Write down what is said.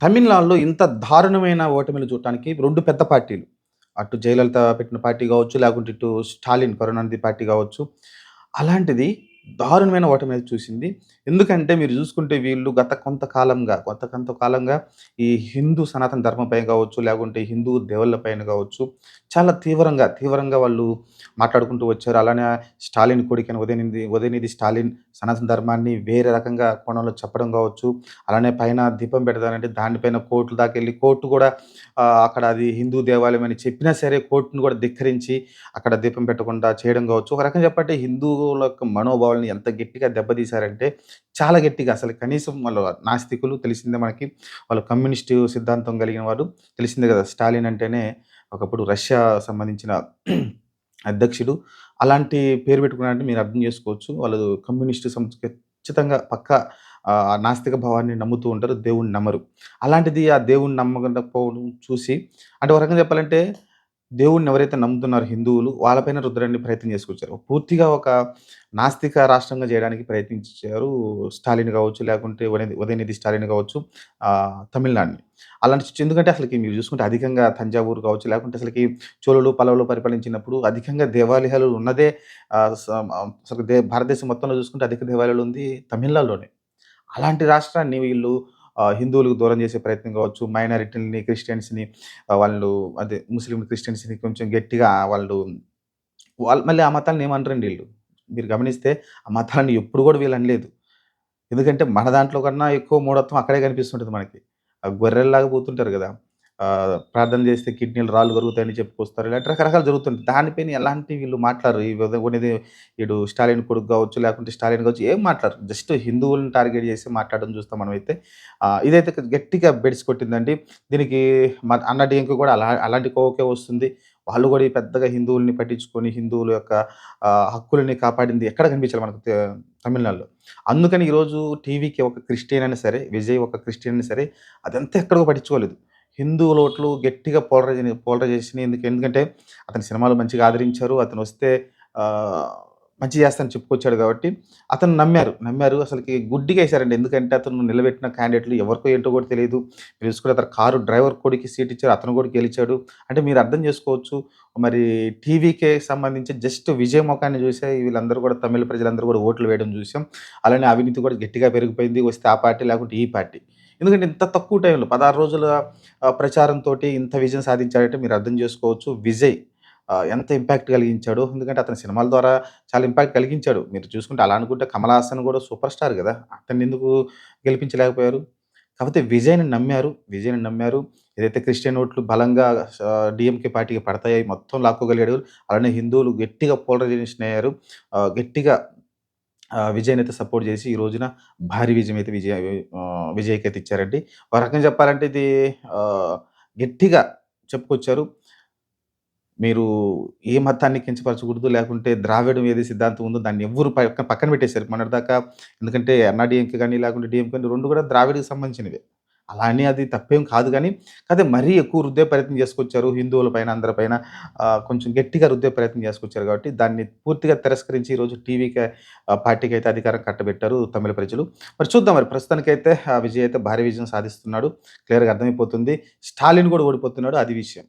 తమిళనాడులో ఇంత దారుణమైన ఓటమిలు చూడటానికి 2 పెద్ద పార్టీలు. అటు జయలలిత పెట్టిన పార్టీ గావచ్చు, లేకుంటే ఇటు స్టాలిన్ కరుణానిధి పార్టీ గావచ్చు. అలాంటిది దారుణమైన ఓటమనేది చూసింది. ఎందుకంటే మీరు జూసుకుంటే వీళ్ళు గత కొంతకాలంగా ఈ హిందూ సనాతన ధర్మంపై గావచ్చు, లేకుంటే హిందూ దేవుళ్ళ పైన గావచ్చు, చాలా తీవ్రంగా వాళ్ళు మాట్లాడుకుంటూ వచ్చారు. అలానే స్టాలిన్ కొడుకైన ఉదయనిధి స్టాలిన్ సనాతన ధర్మాన్ని వేరే రకంగా కోణంలో చెప్పడం గావచ్చు. అలానే పైన దీపం పెడతానంటే దానిపైన కోర్టుల దాకెళ్ళి కోర్టు గూడా అక్కడ అది హిందూ దేవాలయం అని చెప్పినా సరే కోర్టుని గూడా ధిక్కరించి అక్కడ దీపం పెట్టకుండా చేయడం గావచ్చు. ఒక రకంగా చెప్పంటే హిందువుల యొక్క మనోభావాల్ని ఎంత గట్టిగా దెబ్బతీశారంటే, చాలా గట్టిగా అసలు కనీసం వాళ్ళు నాస్తికులు తెలిసిందే మనకి. వాళ్ళు కమ్యూనిస్టు సిద్ధాంతం కలిగిన వారు. తెలిసిందే గదా! స్టాలిన్ అంటేనే ఒకప్పుడు రష్యా సంబంధించిన అధ్యక్షుడు. అలాంటి పేరు పెట్టుకున్నారంటే మీరు అర్థం జేసుకోవచ్చు. వాళ్ళు కమ్యూనిస్టు ఖచ్చితంగా పక్కా నాస్తిక భావాన్ని నమ్ముతూ ఉంటారు. దేవుడిని నమ్మరు. అలాంటిది ఆ దేవుడిని నమ్మకుండా పోవడం చూసి అంటే ఒక రకంగా చెప్పాలంటే దేవుడిని ఎవరైతే నమ్ముతున్నారో హిందువులు వాళ్ళపైన రుద్దడానికి ప్రయత్నం చేసుకొచ్చారు. పూర్తిగా ఒక నాస్తిక రాష్ట్రంగా చేయడానికి ప్రయత్నించారు. స్టాలిన్ కావచ్చు, లేకుంటే ఉదయనిధి స్టాలిన్ కావచ్చు తమిళనాడుని. అలాంటి ఎందుకంటే అసలకి మీరు చూసుకుంటే అధికంగా తంజావూరు కావచ్చు, లేకుంటే అసలకి చోళులు, పల్లవులు పరిపాలించినప్పుడు అధికంగా దేవాలయాలు ఉన్నదే ఆహ్, స అసలు భారతదేశం మొత్తంలో చూసుకుంటే అధిక దేవాలయాలు ఉంది తమిళనాడులోనే. అలాంటి రాష్ట్రాన్ని వీళ్ళు హిందువులకు దూరం చేసే ప్రయత్నం కావచ్చు, మైనారిటీలని, క్రిస్టియన్స్‌ని వాళ్ళు అదే ముస్లిం క్రిస్టియన్స్‌ని కొంచెం గట్టిగా వాళ్ళు మళ్ళీ ఆ మతాల్ని ఏమనరండి ఈళ్ళు. మీరు గమనిస్తే ఆ మతాన్ని ఎప్పుడు కూడా వీళ్ళు అనలేదు. ఎందుకంటే మన దాంట్లో కన్నా ఎక్కువ మూఢత్వం అక్కడే కనిపిస్తుంటది మనకి. గొర్రెల్లాగా పోతుంటారు గదా! ప్రార్థన చేస్తే కిడ్నీలు రాళ్ళు కరుగుతాయని చెప్పుకొస్తారు. ఇలాంటి రకరకాలు జరుగుతుంటాయి. దానిపైన ఎలాంటి వీళ్ళు మాట్లాడరు. కొనేది ఈడు స్టాలిన్ కొడుకు గావచ్చు, లేకుంటే స్టాలిన్ గావచ్చు ఏం మాట్లాడరు. జస్ట్ హిందువులను టార్గెట్ చేసి మాట్లాడడం చూస్తాం మనమైతే. ఇదైతే గట్టిగా బెడిసి కొట్టిందండి. దీనికి అన్న డీఎంకే కూడా అలాంటి కోవకే వస్తుంది. వాళ్ళు కూడా ఈ పెద్దగా హిందువుల్ని పట్టించుకొని హిందువుల యొక్క హక్కులని కాపాడింది ఎక్కడ కనిపించలే మనకు తమిళనాడులో. అందుకని ఈరోజు టీవీకి ఒక క్రిస్టియన్ అయినా సరే, విజయ్ ఒక క్రిస్టియన్ అయినా సరే, అదంతా ఎక్కడికో పట్టించుకోలేదు. హిందువుల ఓట్లు గట్టిగా పోలరైజేషన్‌ని ఎందుకంటే అతని సినిమాలు మంచిగా ఆదరించారు. అతనొస్తే ఆహ్, మంచి చేస్తానని చెప్పుకొచ్చాడు కాబట్టి అతను నమ్మారు. అసలకి గుడ్డిగా ఎసారండి. ఎందుకంటే అతను నిలబెట్టిన క్యాండిడేట్‌లు ఎవరికో ఏంటో కూడా తెలీదు. మీరు చూసుకుంటే అతను కారు డ్రైవర్ కొడుక్కి సీట్ ఇచ్చారు. అతను కూడా గెలిచాడు. అంటే మీరు అర్థం చేసుకోవచ్చు. మరి టీవీకే సంబంధించి జస్ట్ విజయ్ మొఖాన్ని చూసే వీళ్ళందరూ కూడా తమిళ ప్రజలందరూ కూడా ఓట్లు వేయడం చూసాం. అలానే అవినీతి కూడా గట్టిగా పెరిగిపోయింది. వస్తే ఆ పార్టీ లేకుంటే ఈ పార్టీ. ఎందుకంటే ఇంత తక్కువ టైంలో 16 రోజుల ప్రచారంతోటి ఇంత విజయం సాధించాడంటే మీరు అర్థం చేసుకోవచ్చు. విజయ్ ఎంత ఇంపాక్ట్ కలిగించాడో. ఎందుకంటే అతని సినిమాల ద్వారా చాలా ఇంపాక్ట్ కలిగించాడు. మీరు చూసుకుంటే అలా అనుకుంటే 'కమల్ హాసన్' కూడా సూపర్ స్టార్ గదా! అతన్నెందుకు గెలిపించలేకపోయారు? కాకపోతే విజయ్‌ని నమ్మారు. ఏదైతే క్రిస్టియన్ ఓట్లు బలంగా డీఎంకే పార్టీకి పడతాయి మొత్తం లాక్కోగలిగాడు. అలానే హిందువులు గట్టిగా పోలరైజేషన్ అయ్యారు. గట్టిగా విజయ్‌నైతే సపోర్ట్ జేసి ఈ రోజున భారీ విజయమైతే విజయ్‌కైతే ఇచ్చారండి. ఒక రకంగా చెప్పాలంటే ఇది ఆహ్, గట్టిగా చెప్పుకొచ్చారు. మీరు ఏ మతాన్ని కించపరచకూడదు. లేకుంటే ద్రావిడం ఏది సిద్ధాంతం ఉందో దాన్ని ఎవ్వరు పక్కన పెట్టేసారు. మొన్నటిదాకా ఎందుకంటే అన్నాడీఎంకే గాని, లేకుంటే డీఎంకే గాని 2 కూడా ద్రావిడకి సంబంధించినవే. అలా అని అది తప్పేం కాదు గానీ, కాతే మరీ ఎక్కువ రుద్దే ప్రయత్నం చేసుకొచ్చారు. హిందువుల పైన, అందరి పైన కొంచెం గట్టిగా రుద్దే ప్రయత్నం చేసుకొచ్చారు కాబట్టి, దాన్ని పూర్తిగా తిరస్కరించి ఈరోజు టీవీకే పార్టీకైతే అధికారం కట్టబెట్టారు తమిళ ప్రజలు. మరి చూద్దాం మరి ప్రస్తుతానికైతే విజయ్ అయితే భారీ విజయం సాధిస్తున్నాడు. క్లియర్‌గా అర్థమైపోతుంది. స్టాలిన్ గూడా ఓడిపోతున్నాడు. అది విషయం.